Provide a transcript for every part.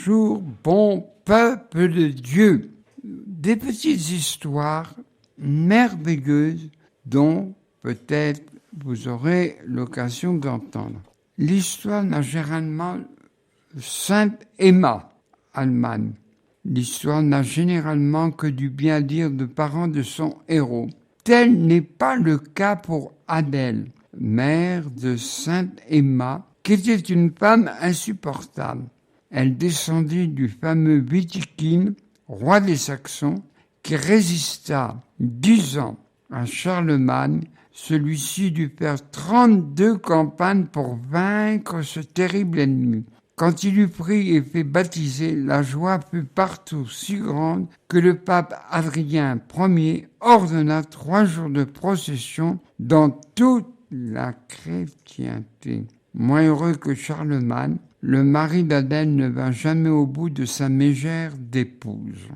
Bonjour, bon peuple de Dieu. Des petites histoires merveilleuses dont peut-être vous aurez l'occasion d'entendre. L'histoire n'a généralement Sainte Emma, Allemagne. L'histoire n'a généralement que du bien à dire de parents de son héros. Tel n'est pas le cas pour Adèle, mère de Sainte Emma, qui était une femme insupportable. Elle descendit du fameux Witikind, roi des Saxons, qui résista 10 ans à Charlemagne. Celui-ci dut faire 32 campagnes pour vaincre ce terrible ennemi. Quand il eut pris et fait baptiser, la joie fut partout si grande que le pape Adrien Ier ordonna 3 jours de procession dans toute la chrétienté. Moins heureux que Charlemagne, le mari d'Adèle ne vint jamais au bout de sa mégère d'épouse.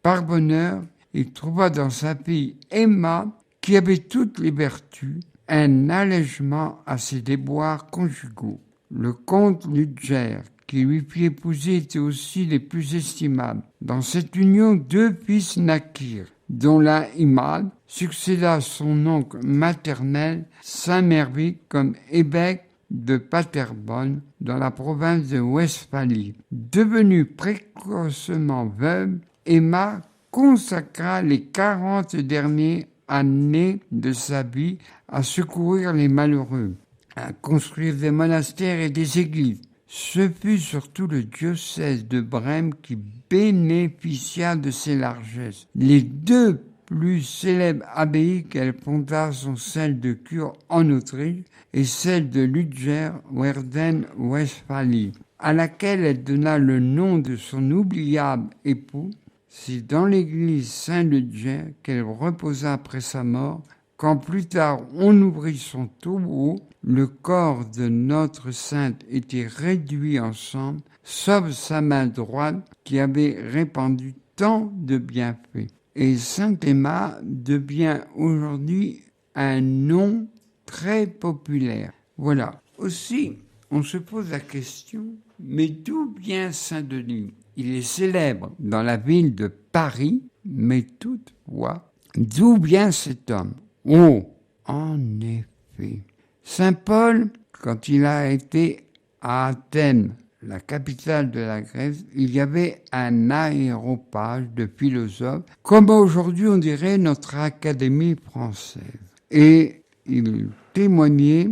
Par bonheur, il trouva dans sa fille Emma, qui avait toutes les vertus, un allègement à ses déboires conjugaux. Le comte Ludger, qui lui fit épouser, était aussi les plus estimables. Dans cette union, 2 fils naquirent, dont l'un, Imad, succéda à son oncle maternel, Saint Mervig, comme évêque de Paderborn, dans la province de Westphalie. Devenue précocement veuve, Emma consacra les 40 dernières années de sa vie à secourir les malheureux, à construire des monastères et des églises. Ce fut surtout le diocèse de Brême qui bénéficia de ses largesses. Les 2 plus célèbres abbayes qu'elle fonda sont celle de Chur en Autriche et celle de Ludger, Werden-Westphalie, à laquelle elle donna le nom de son oubliable époux. C'est dans l'église Saint-Ludger qu'elle reposa après sa mort, quand plus tard on ouvrit son tombeau. Le corps de notre sainte était réduit ensemble, sauf sa main droite qui avait répandu tant de bienfaits. Et Sainte Emma devient aujourd'hui un nom très populaire. Voilà. Aussi, on se pose la question, mais d'où vient Saint-Denis ? Il est célèbre dans la ville de Paris, mais toutefois, d'où vient cet homme ? Oh, en effet, Saint Paul, quand il a été à Athènes, la capitale de la Grèce, il y avait un aréopage de philosophes, comme aujourd'hui on dirait notre Académie française. Et il témoignait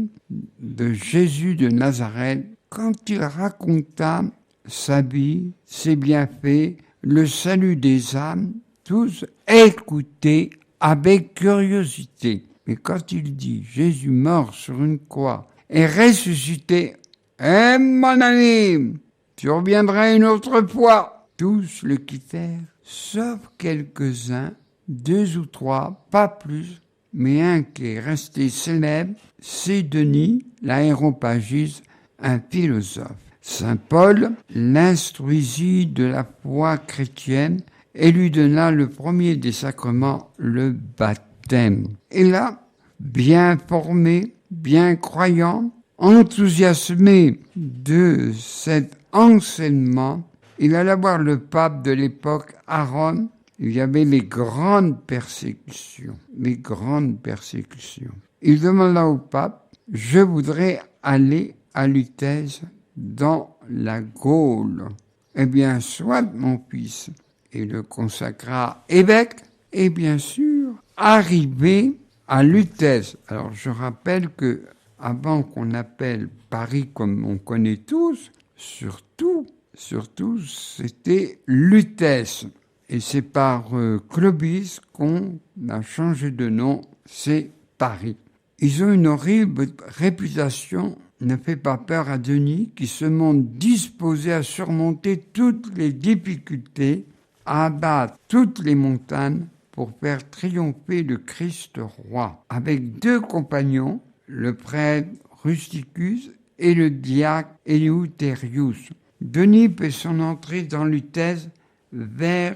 de Jésus de Nazareth quand il raconta sa vie, ses bienfaits, le salut des âmes, tous écoutaient avec curiosité. Mais quand il dit Jésus mort sur une croix et ressuscité, mon ami, tu reviendras une autre fois. Tous le quittèrent, sauf quelques-uns, 2 ou 3, pas plus, mais un qui est resté célèbre, c'est Denis, l'aréopagiste, un philosophe. Saint Paul l'instruisit de la foi chrétienne et lui donna le premier des sacrements, le baptême. Et là, bien formé, bien croyant, enthousiasmé de cet enseignement, il alla voir le pape de l'époque à Rome. Il y avait les grandes persécutions. Il demanda au pape, je voudrais aller à Lutèce dans la Gaule. Eh bien, soit mon fils, il le consacra évêque, et bien sûr, arrivé à Lutèce. Alors, je rappelle que avant qu'on appelle Paris comme on connaît tous, surtout, c'était Lutèce. Et c'est par Clovis qu'on a changé de nom, c'est Paris. Ils ont une horrible réputation, ne fait pas peur à Denis, qui se montre disposé à surmonter toutes les difficultés, à abattre toutes les montagnes pour faire triompher le Christ roi. Avec 2 compagnons, le prêtre Rusticus et le diacre Eleutherius. Denis fait son entrée dans Lutèce vers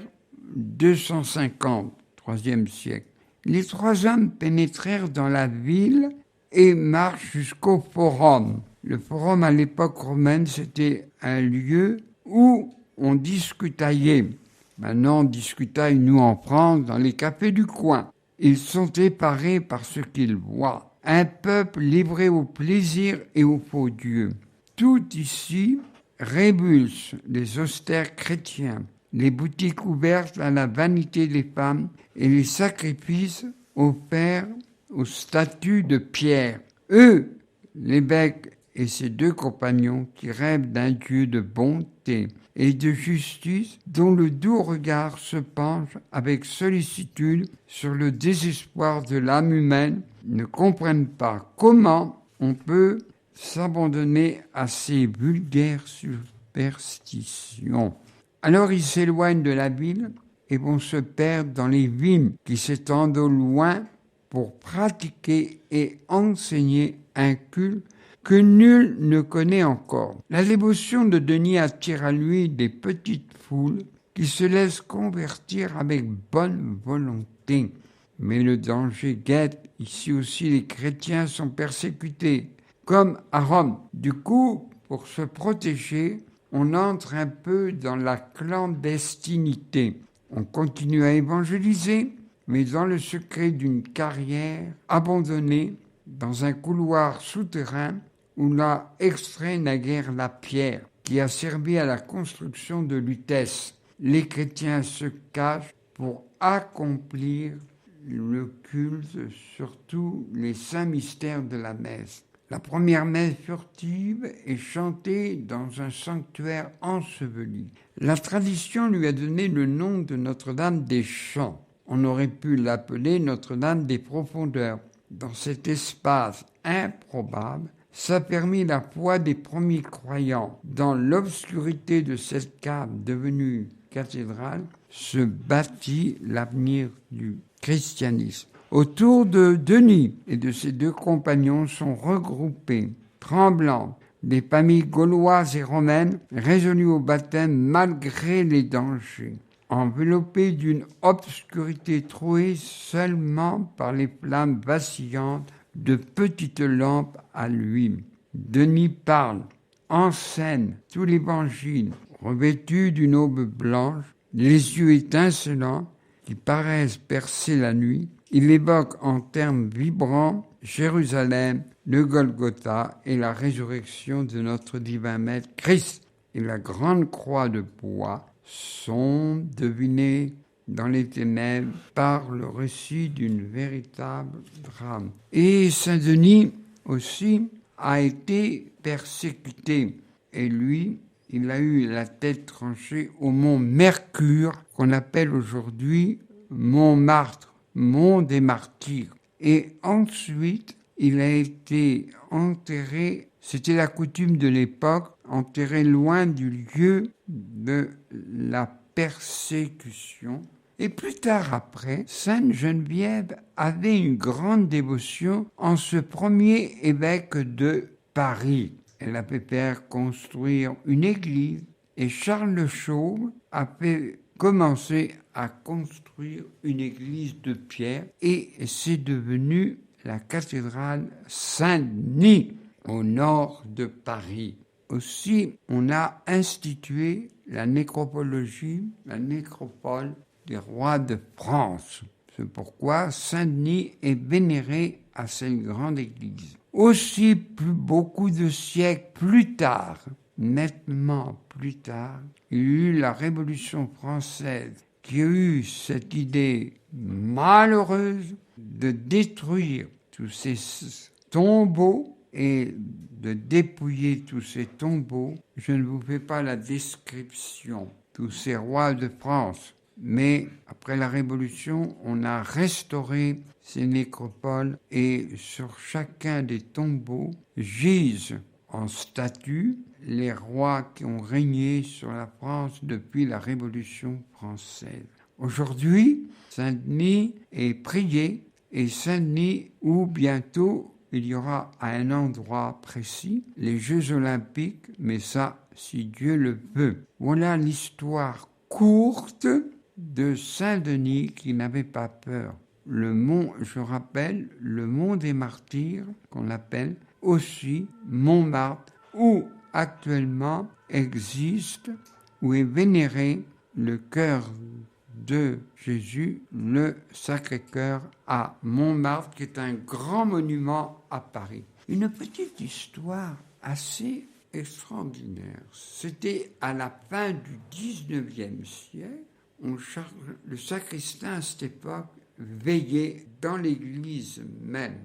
250, 3e siècle. Les 3 hommes pénétrèrent dans la ville et marchent jusqu'au Forum. Le Forum, à l'époque romaine, c'était un lieu où on discutaillait. Maintenant, on discutaille, nous, en France, dans les cafés du coin. Ils sont éparés par ce qu'ils voient. Un peuple livré au plaisir et aux faux dieux. Tout ici rébulse les austères chrétiens, les boutiques ouvertes à la vanité des femmes et les sacrifices offerts aux statues de pierre. Eux, l'évêque et ses deux compagnons qui rêvent d'un Dieu de bonté et de justice dont le doux regard se penche avec sollicitude sur le désespoir de l'âme humaine, ne comprennent pas comment on peut s'abandonner à ces vulgaires superstitions. Alors ils s'éloignent de la ville et vont se perdre dans les vignes qui s'étendent au loin pour pratiquer et enseigner un culte que nul ne connaît encore. La dévotion de Denis attire à lui des petites foules qui se laissent convertir avec bonne volonté. Mais le danger guette. Ici aussi, les chrétiens sont persécutés, comme à Rome. Du coup, pour se protéger, on entre un peu dans la clandestinité. On continue à évangéliser, mais dans le secret d'une carrière abandonnée, dans un couloir souterrain, où l'a extrait naguère la pierre qui a servi à la construction de Lutèce. Les chrétiens se cachent pour accomplir le culte, surtout les saints mystères de la messe. La première messe furtive est chantée dans un sanctuaire enseveli. La tradition lui a donné le nom de Notre-Dame des Champs. On aurait pu l'appeler Notre-Dame des Profondeurs. Dans cet espace improbable, s'affermit la foi des premiers croyants. Dans l'obscurité de cette cave devenue cathédrale, se bâtit l'avenir du christianisme. Autour de Denis et de ses deux compagnons sont regroupés, tremblants, des familles gauloises et romaines résolues au baptême malgré les dangers, enveloppées d'une obscurité trouée seulement par les flammes vacillantes de petites lampes à l'huile. Denis parle, enseigne tout l'évangile, revêtu d'une aube blanche, les yeux étincelants qui paraissent percer la nuit. Il évoque en termes vibrants Jérusalem, le Golgotha et la résurrection de notre divin Maître Christ. Et la grande croix de bois sont devinées dans les ténèbres par le récit d'une véritable drame. Et Saint-Denis aussi a été persécuté. Et lui, il a eu la tête tranchée au mont Mercure, qu'on appelle aujourd'hui Montmartre, mont des martyrs. Et ensuite, il a été enterré, c'était la coutume de l'époque, enterré loin du lieu de la persécution. Et plus tard après, Sainte Geneviève avait une grande dévotion en ce premier évêque de Paris. Elle a fait faire construire une église et Charles le Chauve a fait commencer à construire une église de pierre et c'est devenu la cathédrale Saint-Denis au nord de Paris. Aussi, on a institué la nécropologie, la nécropole des rois de France. C'est pourquoi Saint-Denis est vénéré à cette grande église. Aussi, beaucoup de siècles plus tard, nettement plus tard, il y a eu la Révolution française qui a eu cette idée malheureuse de détruire tous ces tombeaux et de dépouiller tous ces tombeaux. Je ne vous fais pas la description, tous ces rois de France. Mais après la Révolution, on a restauré ces nécropoles et sur chacun des tombeaux gisent en statue les rois qui ont régné sur la France depuis la Révolution française. Aujourd'hui, Saint-Denis est prié et Saint-Denis, où bientôt il y aura à un endroit précis les Jeux Olympiques, mais ça, si Dieu le veut. Voilà l'histoire courte de Saint-Denis qui n'avait pas peur. Le mont, je rappelle, le mont des martyrs, qu'on appelle aussi Montmartre, où actuellement existe où est vénéré le cœur de Jésus, le Sacré-Cœur à Montmartre, qui est un grand monument à Paris. Une petite histoire assez extraordinaire. C'était à la fin du 19e siècle. Le sacristain à cette époque veillait dans l'église même.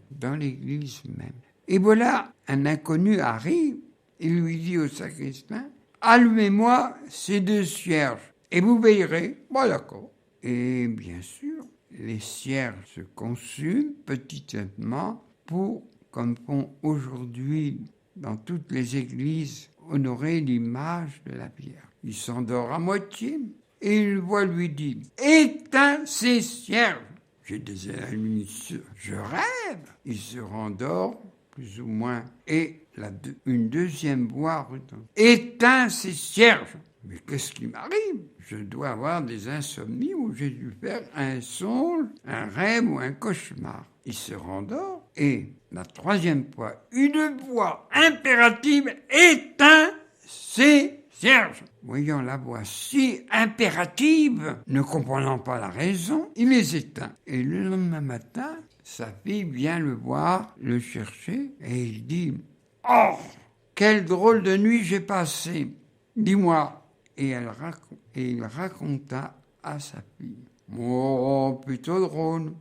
Et voilà, un inconnu arrive et lui dit au sacristain, allumez-moi ces 2 cierges et vous veillerez. Bon, d'accord. Et bien sûr, les cierges se consument petitement pour, comme font aujourd'hui dans toutes les églises, honorer l'image de la Vierge. Il s'endort à moitié et une voix lui dit « Éteins ces cierges !» J'ai des amis, je rêve. Il se rendort, plus ou moins, et une deuxième voix retombe. « Éteins ces cierges !» Mais qu'est-ce qui m'arrive? Je dois avoir des insomnies ou j'ai dû faire un songe, un rêve ou un cauchemar. Il se rendort et la troisième fois, une voix impérative, éteint ces cierges. Voyant la voix si impérative, ne comprenant pas la raison, il les éteint. Et le lendemain matin, sa fille vient le voir, le chercher, et il dit « Oh, quelle drôle de nuit j'ai passée. Dis-moi. » Et il raconta à sa fille. « Oh, plutôt drôle.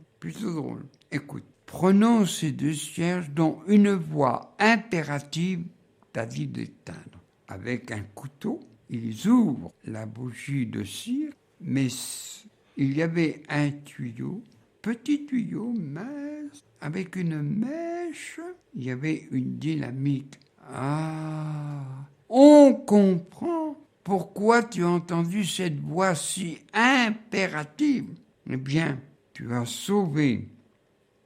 Écoute, prenons ces 2 cierges dont une voix impérative t'a dit d'éteindre. Avec un couteau, ils ouvrent la bougie de cire, mais il y avait un tuyau, petit tuyau mince, avec une mèche, il y avait une dynamite. Ah, on comprend pourquoi tu as entendu cette voix si impérative. Eh bien, tu as sauvé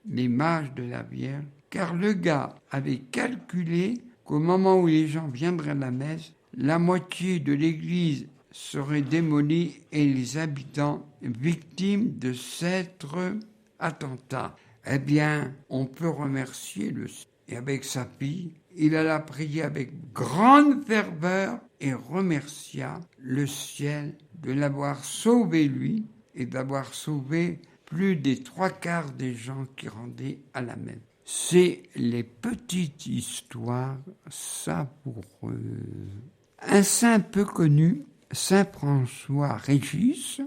l'image de la Vierge, car le gars avait calculé qu'au moment où les gens viendraient à la messe, la moitié de l'église serait démolie et les habitants victimes de cet attentat. Eh bien, on peut remercier le ciel. Et avec sa fille, il alla prier avec grande ferveur et remercia le ciel de l'avoir sauvé lui et d'avoir sauvé plus des 3/4 des gens qui rendaient à la messe. C'est les petites histoires savoureuses. Un saint peu connu, Saint François Régis,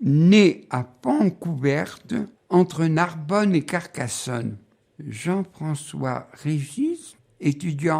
né à Pont-Couverte, entre Narbonne et Carcassonne. Jean-François Régis, études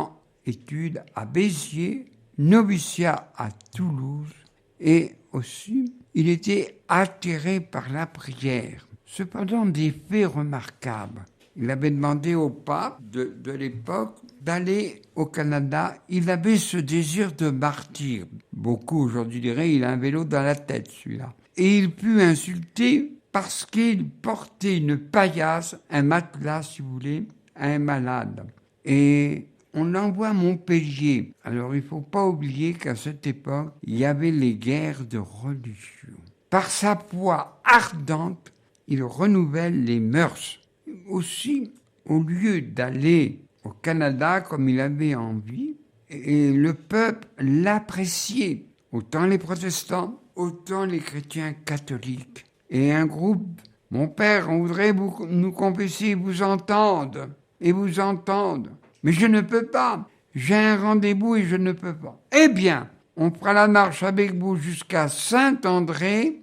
à Béziers, noviciat à Toulouse, et aussi il était attiré par la prière. Cependant, des faits remarquables. Il avait demandé au pape de l'époque d'aller au Canada. Il avait ce désir de martyr. Beaucoup aujourd'hui diraient il a un vélo dans la tête, celui-là. Et il put insulter parce qu'il portait une paillasse, un matelas, si vous voulez, à un malade. Et on l'envoie à Montpellier. Alors il ne faut pas oublier qu'à cette époque, il y avait les guerres de religion. Par sa foi ardente, il renouvelle les mœurs. Aussi, au lieu d'aller au Canada comme il avait envie, et le peuple l'appréciait, autant les protestants, autant les chrétiens catholiques. Et un groupe, mon père, on voudrait nous confesser, vous entendre, mais je ne peux pas, j'ai un rendez-vous et je ne peux pas. Eh bien, on fera la marche avec vous jusqu'à Saint-André.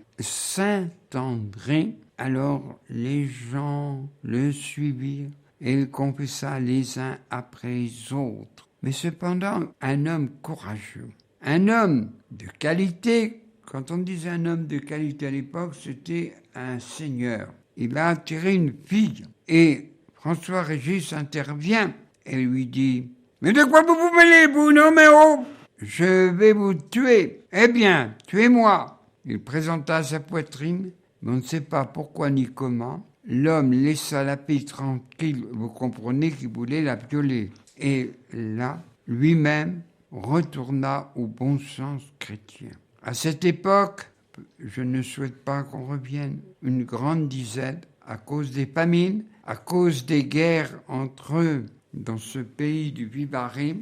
Alors les gens le suivirent et il confessa les uns après les autres. Mais cependant, un homme courageux, un homme de qualité. Quand on disait un homme de qualité à l'époque, c'était un seigneur. Il a attiré une fille et François Régis intervient et lui dit « Mais de quoi vous vous mêlez, vous, non mais oh, je vais vous tuer. Eh bien, tuez-moi !» Il présenta sa poitrine, mais on ne sait pas pourquoi ni comment. L'homme laissa la fille tranquille, vous comprenez qu'il voulait la violer. Et là, lui-même retourna au bon sens chrétien. À cette époque, je ne souhaite pas qu'on revienne, une grande disette à cause des famines, à cause des guerres entre eux dans ce pays du Vivarais.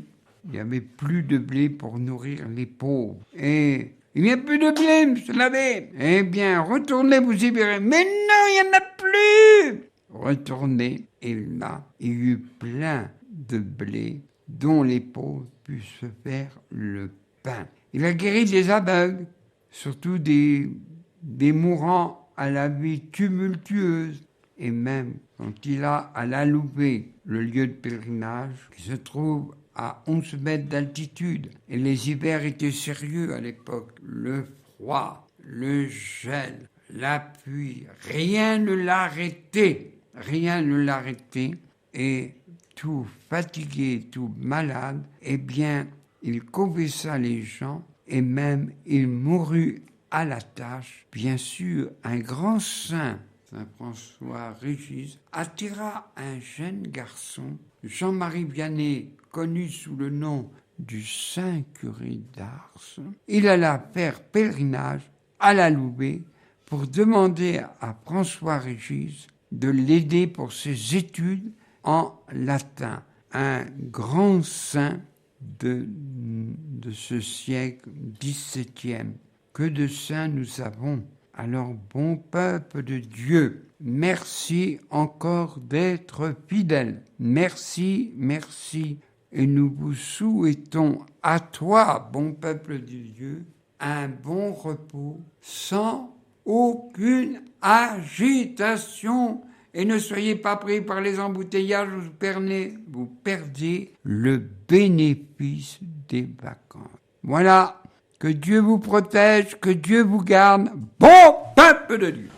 Il n'y avait plus de blé pour nourrir les pauvres. Et Il n'y a plus de blé, monsieur l'abbé. Eh bien, retournez vous y verrez. Mais non, il n'y en a plus. Retournez, et là, il y eut plein de blé dont les pauvres puissent se faire le pain. Il a guéri des aveugles, surtout des mourants à la vie tumultueuse. Et même quand il a à La Loubet, le lieu de pèlerinage, qui se trouve à 11 mètres d'altitude. Et les hivers étaient sérieux à l'époque. Le froid, le gel, la pluie, rien ne l'arrêtait. Rien ne l'arrêtait. Et tout fatigué, tout malade, eh bien, il confessa les gens et même il mourut à la tâche. Bien sûr, un grand saint, Saint François Régis, attira un jeune garçon, Jean-Marie Vianney, connu sous le nom du Saint Curé d'Ars. Il alla faire pèlerinage à La Loubet pour demander à François Régis de l'aider pour ses études en latin. Un grand saint de ce siècle XVIIe. Que de saints nous avons. Alors, bon peuple de Dieu, merci encore d'être fidèles. Merci, merci. Et nous vous souhaitons à toi, bon peuple de Dieu, un bon repos sans aucune agitation. Et ne soyez pas pris par les embouteillages, vous perdez le bénéfice des vacances. Voilà, que Dieu vous protège, que Dieu vous garde, bon peuple de Dieu.